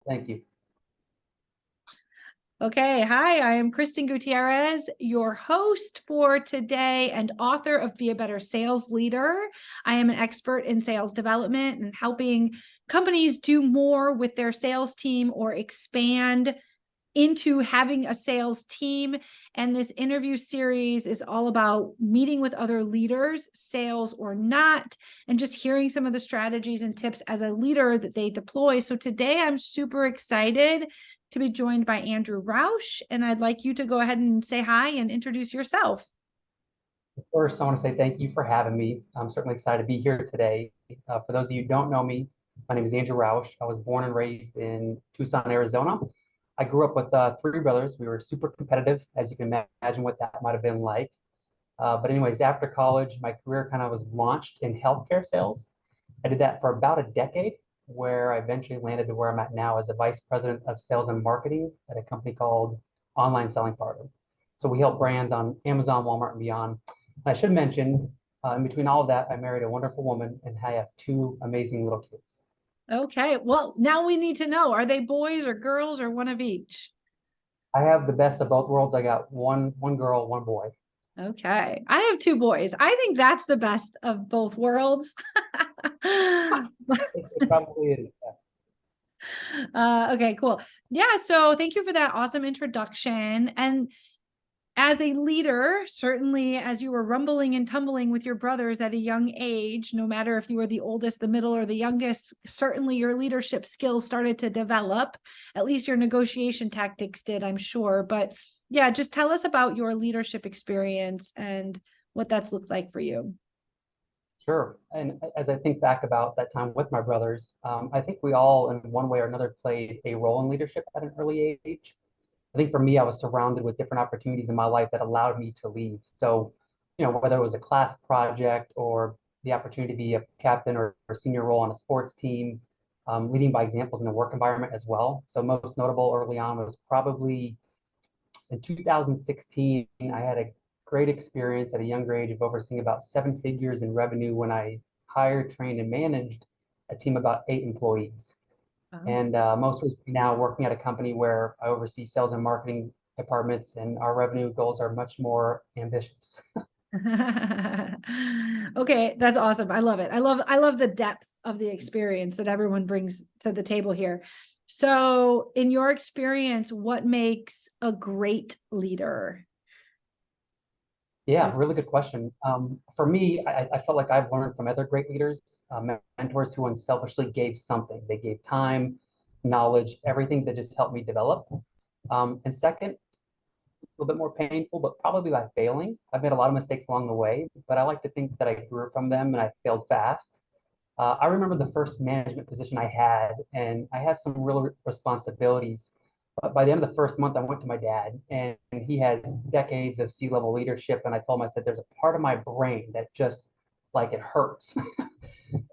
Thank you. Okay, hi, I am Kristen Gutierrez, your host for today and author of Be a Better Sales Leader. I am an expert in sales development and helping companies do more with their sales team or expand into having a sales team. And this interview series is all about meeting with other leaders, sales or not, and just hearing some of the strategies and tips as a leader that they deploy. So today I'm super excited to be joined by Andrew Roush, and I'd like you to go ahead and say hi and introduce yourself. First, I want to say thank you for having me. I'm certainly excited to be here today. For those of you who don't know me, my name is Andrew Roush. I was born and raised in Tucson, Arizona. I grew up with three brothers. We were super competitive, as you can imagine what that might have been like. But anyways, after college, my career kind of was launched in healthcare sales. I did that for about a decade, where I eventually landed to where I'm at now as a vice president of sales and marketing at a company called Online Selling Partner. So we help brands on Amazon, Walmart, and beyond. I should mention, in between all of that, I married a wonderful woman and I have two amazing little kids. Okay, well, now we need to know, are they boys or girls or one of each? I have the best of both worlds. I got one girl, one boy. Okay, I have two boys. I think that's the best of both worlds. It probably is. Okay, cool. Yeah, so thank you for that awesome introduction. And as a leader, certainly as you were rumbling and tumbling with your brothers at a young age, no matter if you were the oldest, the middle, or the youngest, certainly your leadership skills started to develop. At least your negotiation tactics did, I'm sure. But yeah, just tell us about your leadership experience and what that's looked like for you. Sure. And as I think back about that time with my brothers, I think we all, in one way or another, played a role in leadership at an early age. I think for me, I was surrounded with different opportunities in my life that allowed me to lead. So, whether it was a class project or the opportunity to be a captain or a senior role on a sports team, leading by examples in the work environment as well. So most notable early on was probably in 2016, I had a great experience at a younger age of overseeing about seven figures in revenue when I hired, trained, and managed a team of about 8 employees. Wow. And most recently now working at a company where I oversee sales and marketing departments, and our revenue goals are much more ambitious. Okay, that's awesome. I love it. I love the depth of the experience that everyone brings to the table here. So, in your experience, what makes a great leader? Yeah, really good question. For me, I felt like I've learned from other great leaders, mentors who unselfishly gave something. They gave time, knowledge, everything that just helped me develop. And second, a little bit more painful, but probably by failing. I've made a lot of mistakes along the way, but I like to think that I grew from them and I failed fast. I remember the first management position I had, and I had some real responsibilities. But by the end of the first month, I went to my dad, and he has decades of C-level leadership. And I told him, I said, there's a part of my brain that just like it hurts.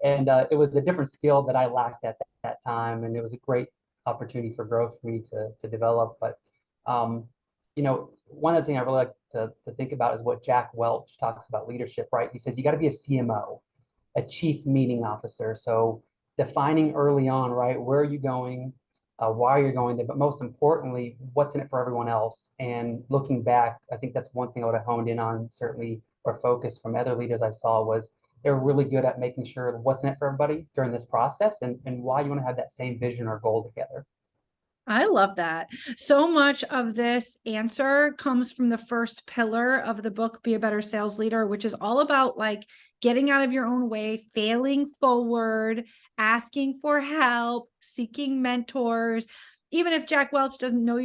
And it was a different skill that I lacked at that time. And it was a great opportunity for growth for me to develop. But, one other thing I really like to think about is what Jack Welch talks about leadership, right? He says, you got to be a CMO, a chief meeting officer. So defining early on, right, where are you going, why you're going there, but most importantly, what's in it for everyone else. And looking back, I think that's one thing I would have honed in on, certainly, or focus from other leaders I saw was they're really good at making sure what's in it for everybody during this process and why you want to have that same vision or goal together. I love that. So much of this answer comes from the first pillar of the book, Be a Better Sales Leader, which is all about like getting out of your own way, failing forward, asking for help, seeking mentors. Even if Jack Welch doesn't know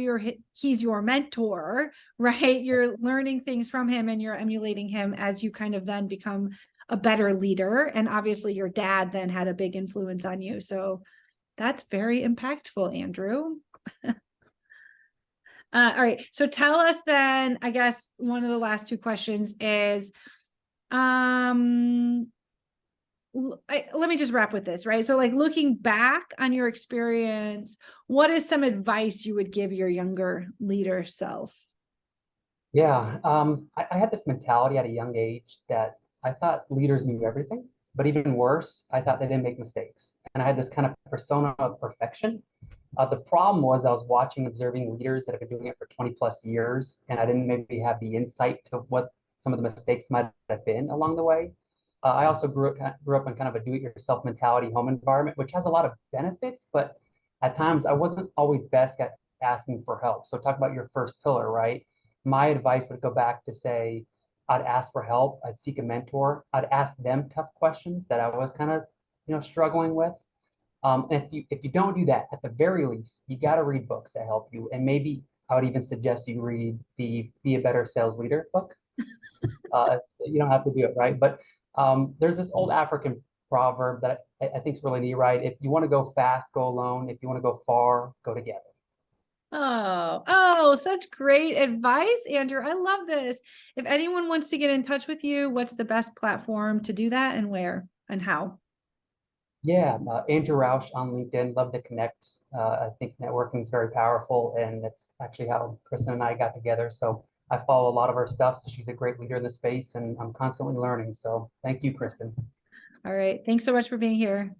he's your mentor, right? You're learning things from him and you're emulating him as you kind of then become a better leader. And obviously your dad then had a big influence on you. So that's very impactful, Andrew. All right. So tell us then, I guess one of the last two questions is, let me just wrap with this, right? So like looking back on your experience, what is some advice you would give your younger leader self? Yeah, I had this mentality at a young age that I thought leaders knew everything, but even worse, I thought they didn't make mistakes. And I had this kind of persona of perfection. The problem was I was watching, observing leaders that have been doing it for 20 plus years, and I didn't maybe have the insight to what some of the mistakes might have been along the way. I also grew up in kind of a do-it-yourself mentality home environment, which has a lot of benefits, but at times I wasn't always best at asking for help. So talk about your first pillar, right? My advice would go back to say, I'd ask for help, I'd seek a mentor, I'd ask them tough questions that I was kind of, struggling with. And if you don't do that, at the very least, you got to read books that help you. And maybe I would even suggest you read the Be a Better Sales Leader book. You don't have to do it, right? But there's this old African proverb that I think is really neat, right? If you want to go fast, go alone. If you want to go far, go together. Oh, such great advice, Andrew. I love this. If anyone wants to get in touch with you, what's the best platform to do that and where and how? Yeah, Andrew Roush on LinkedIn. Love to connect. I think networking is very powerful, and that's actually how Kristen and I got together. So I follow a lot of her stuff. She's a great leader in the space, and I'm constantly learning. So thank you, Kristen. All right. Thanks so much for being here.